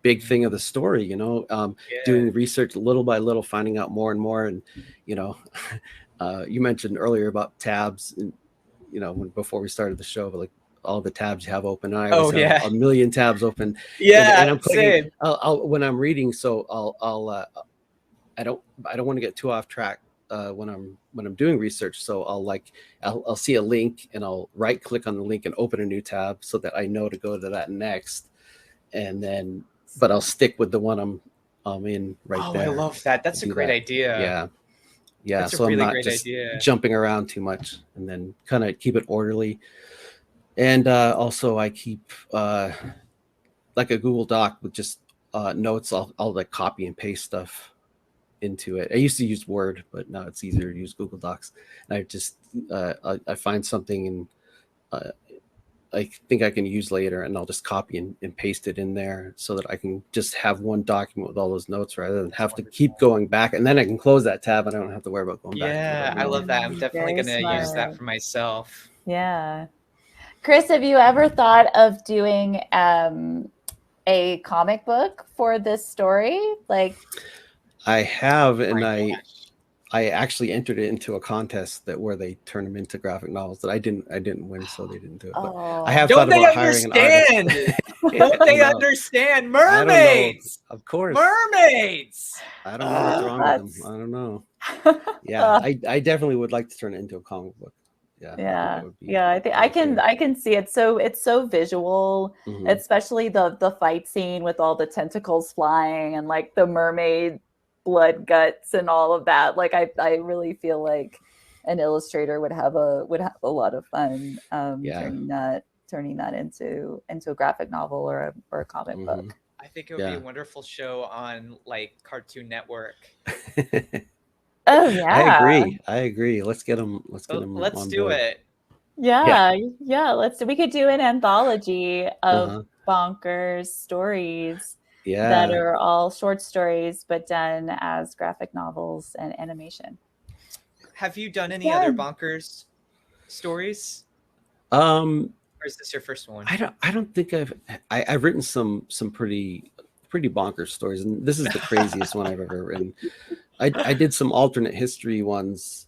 big thing of the story. Doing research little by little, finding out more and more, and you mentioned earlier about tabs, and before we started the show, but like all the tabs you have open. I always have a million tabs open. Yeah, and I'm clicking. same. I'll when I'm reading, so I don't want to get too off track when I'm doing research. So I'll see a link, and I'll right click on the link and open a new tab, so that I know to go to that next. And then, but I'll stick with the one I'm in right there. I love that. That's a great idea. Yeah. That's so a really I'm not great just idea. jumping around too much, and then kind of keep it orderly. And also I keep like a Google Doc with just notes. I'll like copy and paste stuff into it. I used to use Word, but now it's easier to use Google Docs. And I just I find something, and I think I can use later, and I'll just copy and paste it in there, so that I can just have one document with all those notes, rather than have to keep going back. And then I can close that tab, and I don't have to worry about going back. Yeah, I love that. I'm definitely Very going to use that smart. for myself. Yeah. Chris, have you ever thought of doing a comic book for this story? Like, I have, and I actually entered it into a contest where they turn them into graphic novels. That I didn't win, so they didn't do it. But I have thought about hiring an artist. Don't they understand? Mermaids, of course. Mermaids. I don't know what's wrong with them. I don't know. Yeah, I definitely would like to turn it into a comic book. Yeah. Yeah. That would be Yeah. I think I can see it. So it's so visual, Mhm. especially the fight scene with all the tentacles flying and like the mermaid blood guts and all of that. Like I really feel like an illustrator would have a lot of fun Yeah. turning that into a graphic novel or a comic Mhm. book. I think it would be Yeah. a wonderful show on like Cartoon Network. Oh yeah. I agree. Let's get them. Let's get them. Let's on do board. it. Yeah. We could do an anthology of Uh-huh. bonkers stories that Yeah. are all short stories but done as graphic novels and animation. Have you done any other Yeah. bonkers stories, Um, or is this your first one? I don't think I've written some pretty bonkers stories, and this is the craziest one I've ever written. I did some alternate history ones,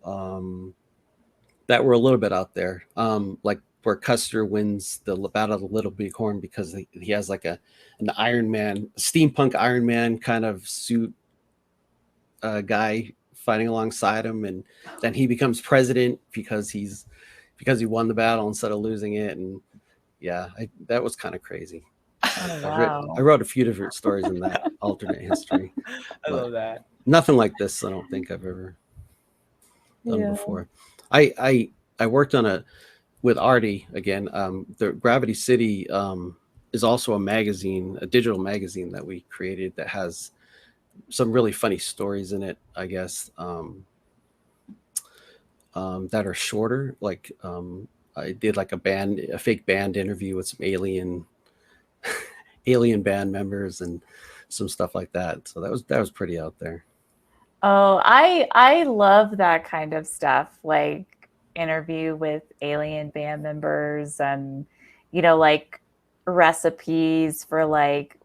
that were a little bit out there, like where Custer wins the Battle of the Little Bighorn because he has like an Iron Man, steampunk Iron Man kind of suit guy fighting alongside him, and then he becomes president because he won the battle instead of losing it. And yeah, that was kind of crazy. Oh, wow. I wrote a few different stories in that alternate history. I love that. Nothing like this. I don't think I've ever done Yeah. before. I worked on with Artie again. The Gravity City is also a magazine, a digital magazine that we created that has some really funny stories in it, I guess, that are shorter. Like I did like a fake band interview with some alien band members and some stuff like that. So that was pretty out there. Oh, I love that kind of stuff, like interview with alien band members and, like recipes for like,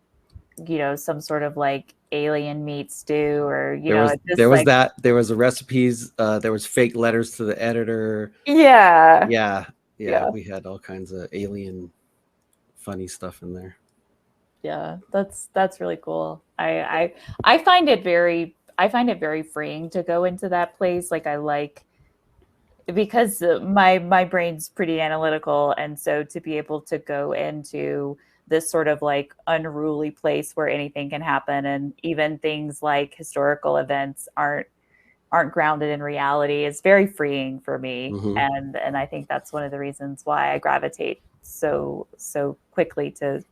some sort of like alien meat stew or, There was a recipes, there was fake letters to the editor. Yeah. Yeah. We had all kinds of alien funny stuff in there. Yeah, that's really cool. I find it very freeing to go into that place. Like because my brain's pretty analytical, and so to be able to go into this sort of like unruly place where anything can happen, and even things like historical events aren't grounded in reality is very freeing for me. Mhm. And I think that's one of the reasons why I gravitate so quickly to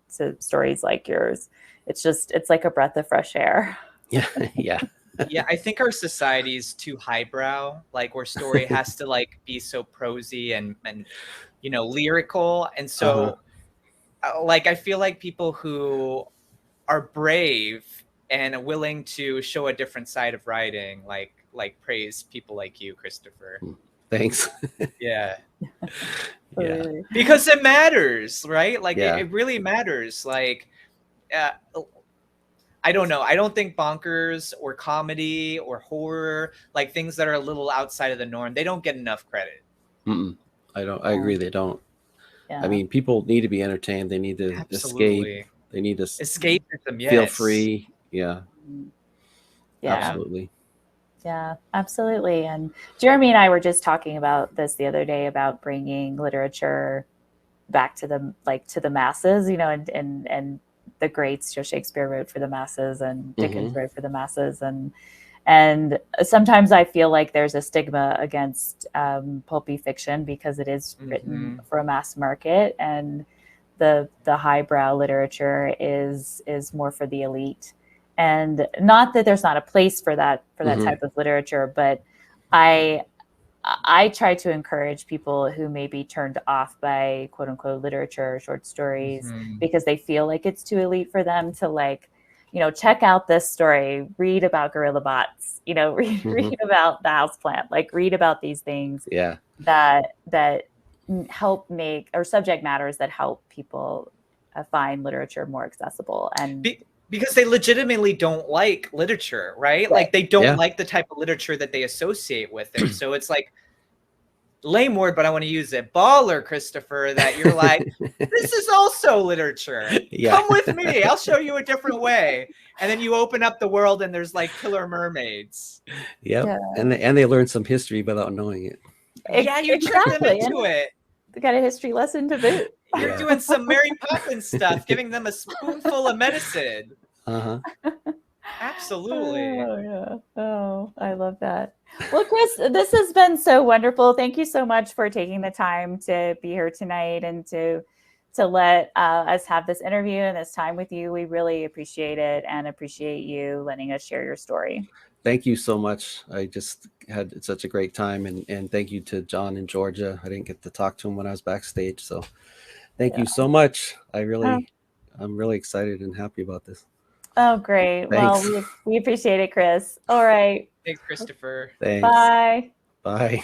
stories like yours. It's like a breath of fresh air. Yeah. Yeah, I think our society is too highbrow, like where story has to like be so prosy and lyrical. And so like I feel like people who are brave and willing to show a different side of writing, like praise people like you, Christopher. Thanks. Yeah. Yeah. Because it matters, right? Like Yeah. it really matters. Like I don't know. I don't think bonkers or comedy or horror, like things that are a little outside of the norm, they don't get enough credit. I agree. They don't. Yeah. I mean, people need to be entertained. They need to escape. They need to escapism. Yes. Feel free. Yeah. Absolutely. Yeah, absolutely. And Jeremy and I were just talking about this the other day about bringing literature back to the masses, and the greats. Shakespeare wrote for the masses, and Dickens wrote for the masses, and sometimes I feel like there's a stigma against pulpy fiction because it is written for a mass market, and the highbrow literature is more for the elite. And not that there's not a place for that type of literature, but I try to encourage people who may be turned off by quote unquote literature or short stories because they feel like it's too elite for them to check out this story, read about Gorillabots, read about the houseplant, read about these things that help make, or subject matters that help people find literature more accessible. And because they legitimately don't like literature, right? Like they don't like the type of literature that they associate with it. So it's like lame word, but I want to use it. Baller, Christopher, that you're like, this is also literature. Come with me. I'll show you a different way. And then you open up the world and there's like killer mermaids. Yep. Yeah. And they learn some history without knowing it. Yeah, you tricked them Exactly. into it. They got a history lesson to boot. You're Yeah. doing some Mary Poppins stuff, giving them a spoonful of medicine. Uh-huh. Absolutely. Oh, yeah. Oh, I love that. Well, Chris, this has been so wonderful. Thank you so much for taking the time to be here tonight and to let us have this interview and this time with you. We really appreciate it and appreciate you letting us share your story. Thank you so much. I just had such a great time, and thank you to John in Georgia. I didn't get to talk to him when I was backstage, so thank you so much. I'm really excited and happy about this. Oh, great. Thanks. Well, we appreciate it, Chris. All right. Thanks, Christopher. Thanks. Bye. Bye.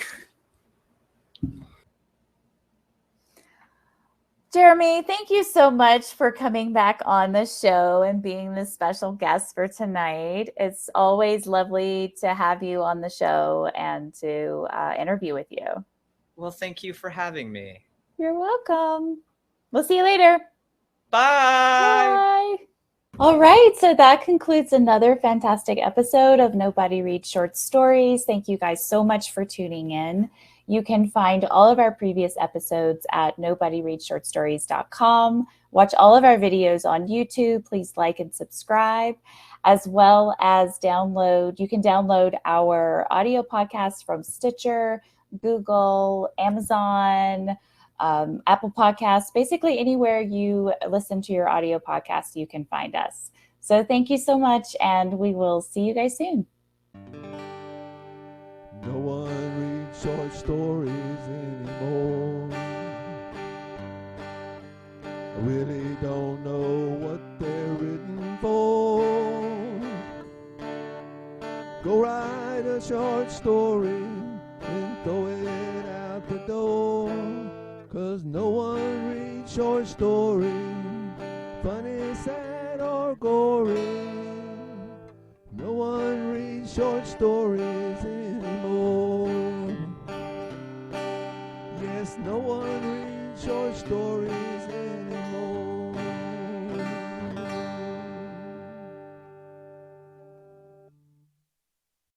Jeremy, thank you so much for coming back on the show and being the special guest for tonight. It's always lovely to have you on the show and to interview with you. Well, thank you for having me. You're welcome. We'll see you later. Bye. Bye. All right, so that concludes another fantastic episode of Nobody Reads Short Stories. Thank you guys so much for tuning in. You can find all of our previous episodes at nobodyreadshortstories.com. Watch all of our videos on YouTube. Please like and subscribe, as well as download. You can download our audio podcast from Stitcher, Google, Amazon, Apple Podcasts, basically anywhere you listen to your audio podcast, you can find us. So thank you so much, and we will see you guys soon. No one reads short stories anymore. I really don't know what they're written for. Go write a short story and throw it out the door. 'Cause no one reads short stories, funny, sad, or gory. No one reads short stories anymore. Yes, no one reads short stories anymore.